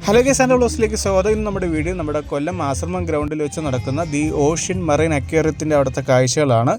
Hello guys, എൻ്റെ വ്ലോഗ്സിലേക്ക് സ്വാഗതം. ഇന്ന് നമ്മുടെ വീഡിയോ നമ്മുടെ കൊല്ലം ആശ്രമം ഗ്രൗണ്ടിൽ വെച്ച് നടക്കുന്ന ദി ഓഷ്യൻ മറൈൻ അക്വേറിയത്തിൻ്റെ അവിടുത്തെ കാഴ്ചകളാണ്.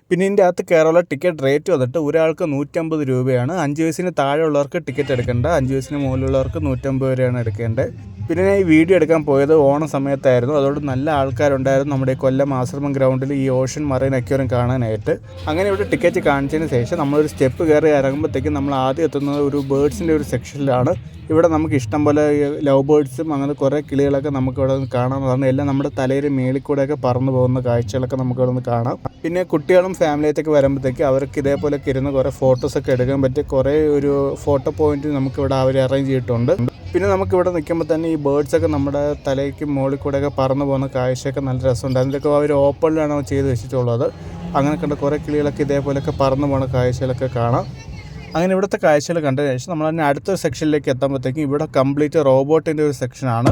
പിന്നെ ഇതിൻ്റെ അകത്ത് കയറാനുള്ള ടിക്കറ്റ് റേറ്റ് വന്നിട്ട് ഒരാൾക്ക് 150 രൂപയാണ്. 5 വയസ്സിന് താഴെയുള്ളവർക്ക് ടിക്കറ്റ് എടുക്കേണ്ട, 5 വയസ്സിന് മുകളിലുള്ളവർക്ക് 150 രൂപയാണ് എടുക്കേണ്ടത്. പിന്നെ ഞാൻ ഈ വീഡിയോ എടുക്കാൻ പോയത് ഓണം സമയത്തായിരുന്നു. അതുകൊണ്ട് നല്ല ആൾക്കാരുണ്ടായിരുന്നു നമ്മുടെ കൊല്ലം ആശ്രമം ഗ്രൗണ്ടിൽ ഈ ഓഷ്യൻ മറൈൻ അക്വേറിയം കാണാനായിട്ട്. അങ്ങനെ ഇവിടെ ടിക്കറ്റ് കാണിച്ചതിന് ശേഷം നമ്മളൊരു സ്റ്റെപ്പ് കയറി ഇറങ്ങുമ്പോഴത്തേക്കും നമ്മൾ ആദ്യം എത്തുന്നത് ഒരു ബേർഡ്സിൻ്റെ ഒരു സെക്ഷനിലാണ്. ഇവിടെ നമുക്ക് ഇഷ്ടം പോലെ ലവ് ബേർഡ്സും അങ്ങനെ കുറേ കിളികളൊക്കെ നമുക്ക് ഇവിടെ നിന്ന് കാണാവുന്നതാണ്. എല്ലാം നമ്മുടെ തലയിൽ മേളിൽ കൂടെയൊക്കെ പറന്നു പോകുന്ന കാഴ്ചകളൊക്കെ നമുക്ക് ഇവിടെ നിന്ന് കാണാം. പിന്നെ കുട്ടികളും ഫാമിലിയായിട്ടൊക്കെ വരുമ്പോഴത്തേക്ക് അവർക്ക് ഇതേപോലെയൊക്കെ ഇരുന്ന് കുറേ ഫോട്ടോസൊക്കെ എടുക്കാൻ പറ്റിയ കുറേ ഒരു ഫോട്ടോ പോയിന്റ് നമുക്കിവിടെ അവർ അറേഞ്ച് ചെയ്തിട്ടുണ്ട്. പിന്നെ നമുക്കിവിടെ നിൽക്കുമ്പോൾ തന്നെ ഈ ബേർഡ്സൊക്കെ നമ്മുടെ തലയ്ക്ക് മുകളിൽ കൂടെയൊക്കെ പറന്നു പോകുന്ന കാഴ്ചയൊക്കെ നല്ല രസമുണ്ട്. അതിൻ്റെയൊക്കെ അവർ ഓപ്പണിലാണ് ചെയ്ത് വെച്ചിട്ടുള്ളത്. അങ്ങനെ കണ്ട കുറേ കിളികളൊക്കെ ഇതേപോലെയൊക്കെ പറന്നു പോകുന്ന കാഴ്ചകളൊക്കെ കാണാം. അങ്ങനെ ഇവിടുത്തെ കാഴ്ചകൾ കണ്ടതിന് ശേഷം നമ്മൾ തന്നെ അടുത്തൊരു സെക്ഷനിലേക്ക് എത്തുമ്പോഴത്തേക്കും ഇവിടെ കംപ്ലീറ്റ് റോബോട്ടിൻ്റെ ഒരു സെക്ഷനാണ്.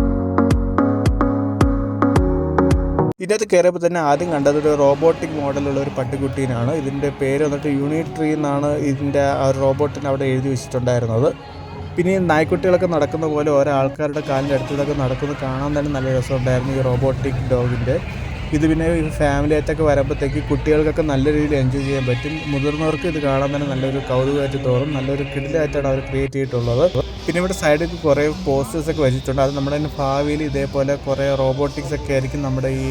ഇതിനകത്ത് കയറിയപ്പോൾ തന്നെ ആദ്യം കണ്ടത് ഒരു റോബോട്ടിക് മോഡലുള്ള ഒരു പട്ടിക്കുട്ടീനാണ്. ഇതിൻ്റെ പേര് വന്നിട്ട് യൂണിട്രീ എന്നാണ് ഇതിൻ്റെ ആ റോബോട്ടിന് അവിടെ എഴുതി വെച്ചിട്ടുണ്ടായിരുന്നത്. പിന്നെ ഈ നായ്ക്കുട്ടികളൊക്കെ നടക്കുന്ന പോലെ ഓരോ ആൾക്കാരുടെ കാലിൻ്റെ അടുത്തൂടെയൊക്കെ നടക്കുന്നത് കാണാൻ തന്നെ നല്ല രസമുണ്ടായിരുന്നു ഈ റോബോട്ടിക് ഡോഗിൻ്റെ. ഇത് പിന്നെ ഫാമിലി ആയിട്ടൊക്കെ വരുമ്പോഴത്തേക്ക് കുട്ടികൾക്കൊക്കെ നല്ല രീതിയിൽ എൻജോയ് ചെയ്യാൻ പറ്റും. മുതിർന്നവർക്ക് ഇത് കാണാൻ തന്നെ നല്ലൊരു കൗതുകമായിട്ട് തോന്നും. നല്ലൊരു കിടിലായിട്ടാണ് അവർ ക്രിയേറ്റ് ചെയ്തിട്ടുള്ളത്. പിന്നെ ഇവിടെ സൈഡിൽ കുറേ പോസ്റ്റേഴ്സൊക്കെ വെച്ചിട്ടുണ്ട്. അത് നമ്മുടെ തന്നെ ഭാവിയിൽ ഇതേപോലെ കുറേ റോബോട്ടിക്സ് ഒക്കെ ആയിരിക്കും നമ്മുടെ ഈ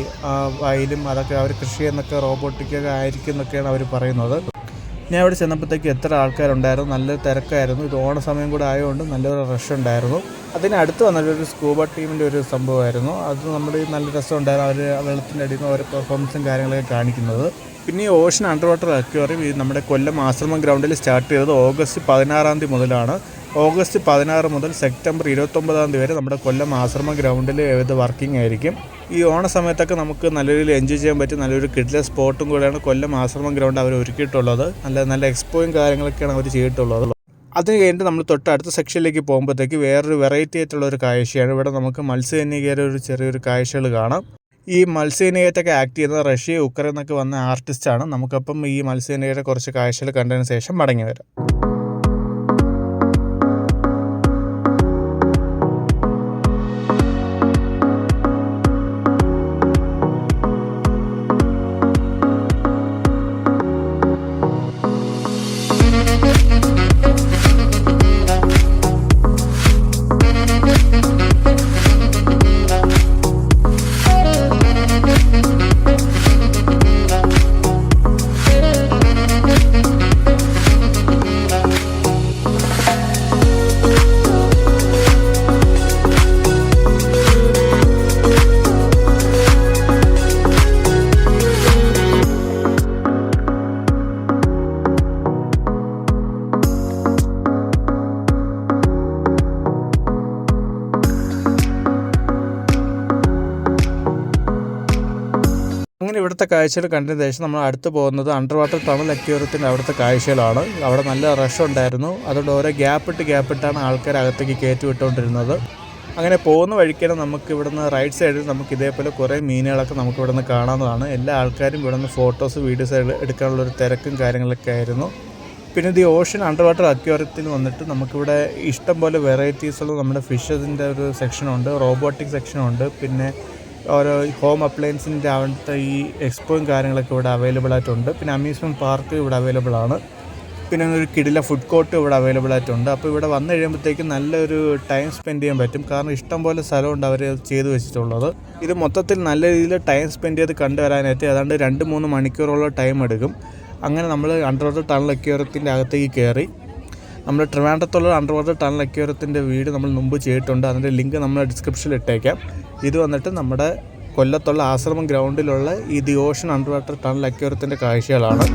വയലും അതൊക്കെ അവർ കൃഷി ചെയ്യുന്നൊക്കെ റോബോട്ടിക്കൊക്കെ ആയിരിക്കും എന്നൊക്കെയാണ് അവർ പറയുന്നത്. ഞാൻ ഇവിടെ ചെന്നപ്പോഴത്തേക്ക് എത്ര ആൾക്കാരുണ്ടായിരുന്നു, നല്ല തിരക്കായിരുന്നു. ഇത് ഓണ സമയം കൂടെ ആയതുകൊണ്ട് നല്ലൊരു റഷ് ഉണ്ടായിരുന്നു. അതിനടുത്ത് വന്നിട്ടൊരു സ്കൂബ ടീമിൻ്റെ ഒരു സംഭവമായിരുന്നു. അത് നമ്മുടെ നല്ല രസമുണ്ടായിരുന്നു. അവർ വെള്ളത്തിൻ്റെ അടിയിൽ നിന്ന് ഓരോ പെർഫോമൻസും കാര്യങ്ങളൊക്കെ കാണിക്കുന്നത്. പിന്നെ ഈ ഓഷ്യൻ അണ്ടർ വാട്ടർ അക്വേറിയം നമ്മുടെ കൊല്ലം ആശ്രമം ഗ്രൗണ്ടിൽ സ്റ്റാർട്ട് ചെയ്തത് ഓഗസ്റ്റ് 16 മുതലാണ്. ഓഗസ്റ്റ് 16 മുതൽ സെപ്റ്റംബർ 29 വരെ നമ്മുടെ കൊല്ലം ആശ്രമം ഗ്രൗണ്ടിൽ ഇത് വർക്കിംഗ് ആയിരിക്കും. ഈ ഓണ സമയത്തൊക്കെ നമുക്ക് നല്ല രീതിയിൽ എൻജോയ് ചെയ്യാൻ പറ്റും. നല്ലൊരു കിഡിലെ സ്പോട്ടും കൂടെയാണ് കൊല്ലം ആശ്രമം ഗ്രൗണ്ട് അവർ ഒരുക്കിയിട്ടുള്ളത്. നല്ല എക്സ്പോയും കാര്യങ്ങളൊക്കെയാണ് അവർ ചെയ്തിട്ടുള്ളത്. അത് കഴിഞ്ഞിട്ട് നമ്മൾ തൊട്ടടുത്ത സെക്ഷനിലേക്ക് പോകുമ്പോഴത്തേക്ക് വേറൊരു വെറൈറ്റി ആയിട്ടുള്ള ഒരു കാഴ്ചയാണ്. ഇവിടെ നമുക്ക് മത്സ്യകന്യകയുടെ ഒരു ചെറിയൊരു കാഴ്ചകൾ കാണാം. ഈ മത്സ്യകന്യകയൊക്കെ ആക്ട് ചെയ്യുന്നത് റഷ്യ, ഉക്രൈൻ എന്നൊക്കെ വന്ന ആർട്ടിസ്റ്റാണ്. നമുക്കപ്പം ഈ മത്സ്യകന്യകയുടെ കുറച്ച് കാഴ്ചകൾ കണ്ടതിന് ശേഷം മടങ്ങി വരാം. അങ്ങനെ ഇവിടുത്തെ കാഴ്ചകൾ കണ്ടതിന് ശേഷം നമ്മൾ അടുത്ത് പോകുന്നത് അണ്ടർ വാട്ടർ ടണൽ അക്വേറിയത്തിൻ്റെ അവിടുത്തെ കാഴ്ചകളാണ്. അവിടെ നല്ല റഷ് ഉണ്ടായിരുന്നു. അതുകൊണ്ട് ഓരോ ഗ്യാപ്പിട്ടാണ് ആൾക്കാർ അകത്തേക്ക് കയറ്റി വിട്ടുകൊണ്ടിരുന്നത്. അങ്ങനെ പോകുന്ന വഴിക്കാണ് നമുക്ക് ഇവിടുന്ന് റൈറ്റ് സൈഡിൽ നമുക്ക് ഇതേപോലെ കുറേ മീനുകളൊക്കെ നമുക്ക് ഇവിടുന്ന് കാണാവുന്നതാണ്. എല്ലാ ആൾക്കാരും ഇവിടുന്ന് ഫോട്ടോസ് വീഡിയോസ് എടുക്കാനുള്ളൊരു തിരക്കും കാര്യങ്ങളൊക്കെ ആയിരുന്നു. പിന്നെ ദി ഓഷ്യൻ അണ്ടർ വാട്ടർ അക്വേറിയത്തിൽ വന്നിട്ട് നമുക്കിവിടെ ഇഷ്ടം പോലെ വെറൈറ്റീസുള്ള നമ്മുടെ ഫിഷസിൻ്റെ ഒരു സെക്ഷനുണ്ട്, റോബോട്ടിക് സെക്ഷനുണ്ട്. പിന്നെ ഓരോ ഹോം അപ്ലയൻസിൻ്റെ അവിടുത്തെ ഈ എക്സ്പോയും കാര്യങ്ങളൊക്കെ ഇവിടെ അവൈലബിൾ ആയിട്ടുണ്ട്. പിന്നെ അമ്യൂസ്മെൻറ്റ് പാർക്ക് ഇവിടെ അവൈലബിൾ ആണ്. പിന്നെ ഒരു കിടില ഫുഡ് കോർട്ട് ഇവിടെ അവൈലബിൾ ആയിട്ടുണ്ട്. അപ്പോൾ ഇവിടെ വന്നു കഴിയുമ്പോഴത്തേക്കും നല്ലൊരു ടൈം സ്പെൻഡ് ചെയ്യാൻ പറ്റും. കാരണം ഇഷ്ടംപോലെ സ്ഥലമുണ്ട് അവർ ചെയ്തു വെച്ചിട്ടുള്ളത്. ഇത് മൊത്തത്തിൽ നല്ല രീതിയിൽ ടൈം സ്പെൻഡ് ചെയ്ത് കണ്ടുവരാനായിട്ട് ഏതാണ്ട് 2-3 മണിക്കൂറോളം ടൈം എടുക്കും. അങ്ങനെ നമ്മൾ അണ്ടർ വാട്ടർ ടണൽ അക്വേറിയത്തിൻ്റെ അകത്തേക്ക് കയറി. നമ്മൾ ട്രിവാൻഡ്രത്തുള്ള അണ്ടർ വാട്ടർ ടണൽ അക്വേറിയത്തിൻ്റെ വീഡിയോ നമ്മൾ മുമ്പ് ചെയ്തിട്ടുണ്ട്. അതിൻ്റെ ലിങ്ക് നമ്മൾ ഡിസ്ക്രിപ്ഷനിൽ ഇട്ടേക്കാം. ഇത് വന്നിട്ട് നമ്മുടെ കൊല്ലത്തുള്ള ആശ്രമം ഗ്രൗണ്ടിലുള്ള ഈ the ocean under water tunnel അക്വേറിയത്തിൻ്റെ കാഴ്ചകളാണ്.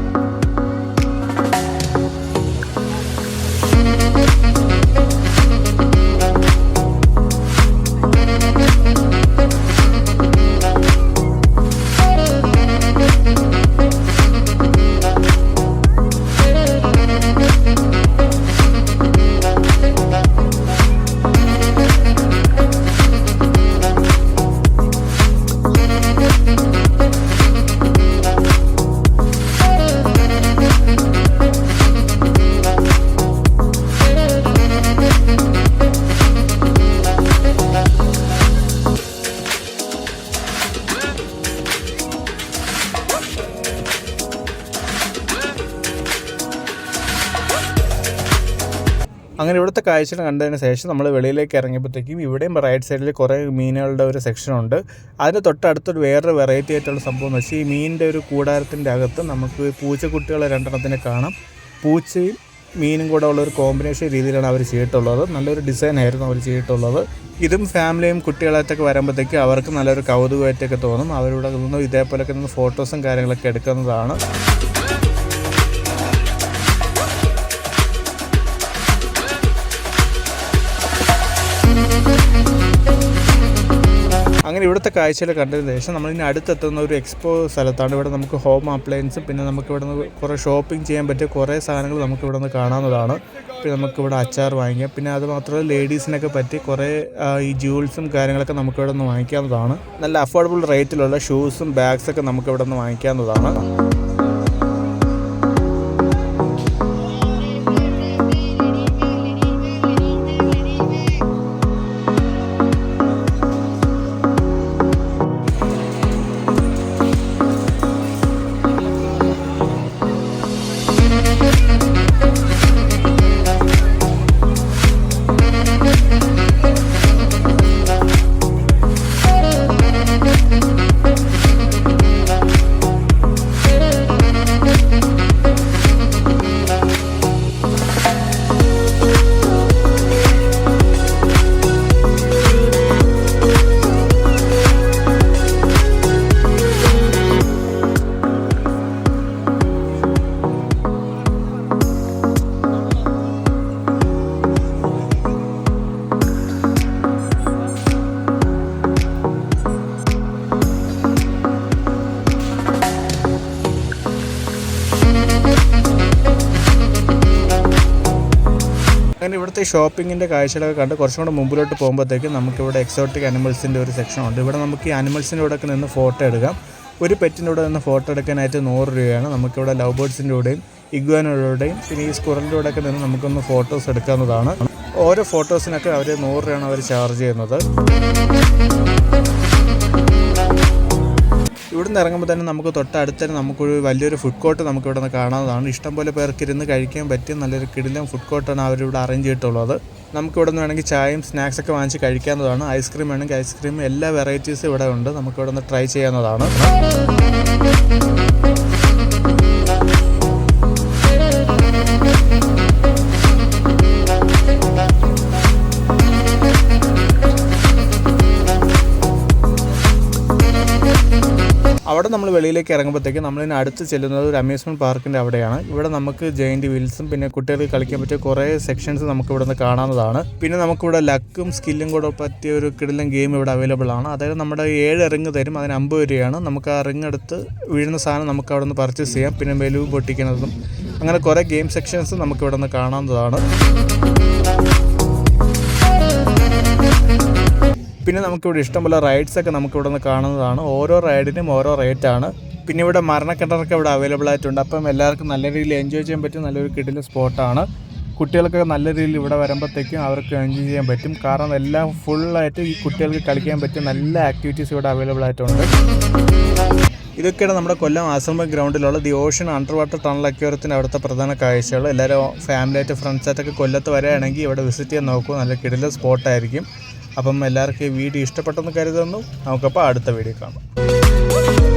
അങ്ങനെ ഇവിടുത്തെ കാഴ്ചകൾ കണ്ടതിന് ശേഷം നമ്മൾ വെളിയിലേക്ക് ഇറങ്ങിയപ്പോഴത്തേക്കും ഇവിടെയും റൈറ്റ് സൈഡിൽ കുറേ മീനുകളുടെ ഒരു സെക്ഷനുണ്ട്. അതിന് തൊട്ടടുത്തൊരു വേറൊരു വെറൈറ്റി ആയിട്ടുള്ള സംഭവം എന്ന് വെച്ചാൽ ഈ മീനിൻ്റെ ഒരു കൂടാരത്തിൻ്റെ അകത്ത് നമുക്ക് പൂച്ചക്കുട്ടികളെ 2 കാണാം. പൂച്ചയും മീനും കൂടെ ഉള്ള ഒരു കോമ്പിനേഷൻ രീതിയിലാണ് അവർ ചെയ്തിട്ടുള്ളത്. നല്ലൊരു ഡിസൈനായിരുന്നു അവർ ചെയ്തിട്ടുള്ളത്. ഇതും ഫാമിലിയും കുട്ടികളായിട്ടൊക്കെ വരുമ്പോഴത്തേക്കും അവർക്ക് നല്ലൊരു കൗതുകമായിട്ടൊക്കെ തോന്നും. അവരുടെ നിന്ന് ഇതേപോലെയൊക്കെ നിന്ന് ഫോട്ടോസും കാര്യങ്ങളൊക്കെ എടുക്കുന്നതാണ്. അങ്ങനെ ഇവിടുത്തെ കാഴ്ചകൾ കണ്ടതിന് ശേഷം നമ്മളിനി അടുത്തെത്തുന്ന ഒരു എക്സ്പോ സ്ഥലത്താണ്. ഇവിടെ നമുക്ക് ഹോം അപ്ലയൻസും പിന്നെ നമുക്ക് ഇവിടെ നിന്ന് കുറേ ഷോപ്പിംഗ് ചെയ്യാൻ പറ്റിയ കുറേ സാധനങ്ങൾ നമുക്ക് ഇവിടെ നിന്ന് കാണാവുന്നതാണ്. പിന്നെ നമുക്കിവിടെ അച്ചാർ വാങ്ങിക്കാം. പിന്നെ അത് മാത്രമല്ല ലേഡീസിനൊക്കെ പറ്റി കുറേ ഈ ജൂവൽസും കാര്യങ്ങളൊക്കെ നമുക്ക് ഇവിടെ നിന്ന് വാങ്ങിക്കാവുന്നതാണ്. നല്ല അഫോർഡബിൾ റേറ്റിലുള്ള ഷൂസും ബാഗ്സൊക്കെ നമുക്ക് ഇവിടെ നിന്ന് വാങ്ങിക്കാവുന്നതാണ്. അങ്ങനെ ഇവിടുത്തെ ഷോപ്പിങ്ങിൻ്റെ കാഴ്ചകളൊക്കെ കണ്ട് കുറച്ചും കൂടെ മുമ്പിലോട്ട് പോകുമ്പോഴത്തേക്കും നമുക്കിവിടെ എക്സോട്ടിക് അനിമൽസിൻ്റെ ഒരു സെക്ഷനുണ്ട്. ഇവിടെ നമുക്ക് ഈ അനിമൽസിൻ്റെ കൂടെയൊക്കെ നിന്ന് ഫോട്ടോ എടുക്കാം. ഒരു പെറ്റിൻ്റെ കൂടെ നിന്ന് ഫോട്ടോ എടുക്കാനായിട്ട് 100 രൂപയാണ്. നമുക്കിവിടെ ലവ് ബേർഡ്സിൻ്റെ കൂടെയും ഇഗ്വാനോടെയും പിന്നെ ഈ സ്കുറലിൻ്റെ കൂടെയൊക്കെ നിന്ന് നമുക്കൊന്ന് ഫോട്ടോസ് എടുക്കാവുന്നതാണ്. ഓരോ ഫോട്ടോസിനൊക്കെ അവർ 100 രൂപയാണ് അവർ ചാർജ് ചെയ്യുന്നത്. ഇവിടുന്ന് ഇറങ്ങുമ്പോൾ തന്നെ നമുക്ക് തൊട്ടടുത്ത് തന്നെ നമുക്കൊരു വലിയൊരു ഫുഡ് കോർട്ട് നമുക്കിവിടെ നിന്ന് കാണാവുന്നതാണ്. ഇഷ്ടംപോലെ പേർക്ക് ഇരുന്ന് കഴിക്കാൻ പറ്റിയ നല്ലൊരു കിടിലൻ ഫുഡ് കോർട്ടാണ് അവരിവിടെ അറേഞ്ച് ചെയ്തിട്ടുള്ളത്. നമുക്കിവിടെ നിന്ന് വേണമെങ്കിൽ ചായയും സ്നാക്സൊക്കെ വാങ്ങിച്ച് കഴിക്കാവുന്നതാണ്. ഐസ്ക്രീം വേണമെങ്കിൽ ഐസ്ക്രീം എല്ലാ വെറൈറ്റീസും ഇവിടെ ഉണ്ട്. നമുക്കിവിടെ നിന്ന് ട്രൈ ചെയ്യാവുന്നതാണ്. അവിടെ നമ്മൾ വെളിയിലേക്ക് ഇറങ്ങുമ്പോഴത്തേക്ക് നമ്മളിന് അടുത്ത് ചെല്ലുന്നത് ഒരു അമ്യൂസ്മെൻറ്റ് പാർക്കിൻ്റെ അവിടെയാണ്. ഇവിടെ നമുക്ക് ജയൻറ്റ് വീൽസും പിന്നെ കുട്ടികൾക്ക് കളിക്കാൻ പറ്റിയ കുറേ സെക്ഷൻസ് നമുക്ക് ഇവിടെ നിന്ന് കാണാവുന്നതാണ്. പിന്നെ നമുക്കിവിടെ ലക്കും സ്കില്ലും കൂടെ പറ്റിയ ഒരു കിടിലൻ ഗെയിം ഇവിടെ അവൈലബിൾ ആണ്. അതായത് നമ്മുടെ 7 റിങ് തരും, അതിന് 50 രൂപയാണ്. നമുക്ക് ആ റിങ് എടുത്ത് വീഴുന്ന സാധനം നമുക്ക് അവിടെ നിന്ന് പർച്ചേസ് ചെയ്യാം. പിന്നെ ബലൂൺ പൊട്ടിക്കുന്നതും അങ്ങനെ കുറേ ഗെയിം സെക്ഷൻസ് നമുക്ക് ഇവിടെ നിന്ന് കാണാവുന്നതാണ്. പിന്നെ നമുക്കിവിടെ ഇഷ്ടംപോലെ റൈഡ്സൊക്കെ നമുക്കിവിടെ നിന്ന് കാണുന്നതാണ്. ഓരോ റൈഡിനും ഓരോ റേറ്റാണ്. പിന്നെ ഇവിടെ മരണക്കിണറൊക്കെ ഇവിടെ അവൈലബിൾ ആയിട്ടുണ്ട്. അപ്പം എല്ലാവർക്കും നല്ല രീതിയിൽ എൻജോയ് ചെയ്യാൻ പറ്റും. നല്ലൊരു കിടിലൻ സ്പോട്ടാണ്. കുട്ടികൾക്ക് നല്ല രീതിയിൽ ഇവിടെ വരുമ്പോഴത്തേക്കും അവർക്ക് എൻജോയ് ചെയ്യാൻ പറ്റും. കാരണം എല്ലാം ഫുള്ളായിട്ട് ഈ കുട്ടികൾക്ക് കളിക്കാൻ പറ്റും നല്ല ആക്ടിവിറ്റീസ് ഇവിടെ അവൈലബിൾ ആയിട്ടുണ്ട്. ഇതൊക്കെയാണ് നമ്മുടെ കൊല്ലം ആശ്രമ ഗ്രൗണ്ടിലുള്ള the ocean under water tunnel അക്വേറിയത്തിൻ്റെ അവിടുത്തെ പ്രധാന കാഴ്ചകൾ. എല്ലാവരും ഫാമിലിയായിട്ട് ഫ്രണ്ട്സായിട്ടൊക്കെ കൊല്ലത്ത് വരികയാണെങ്കിൽ ഇവിടെ വിസിറ്റ് ചെയ്യാൻ നോക്കൂ. നല്ല കിടിലൻ സ്പോട്ടായിരിക്കും. അപ്പം എല്ലാവർക്കും ഈ വീഡിയോ ഇഷ്ടപ്പെട്ടെന്ന് കരുതുന്നു. നമുക്കപ്പോൾ അടുത്ത വീഡിയോ കാണാം.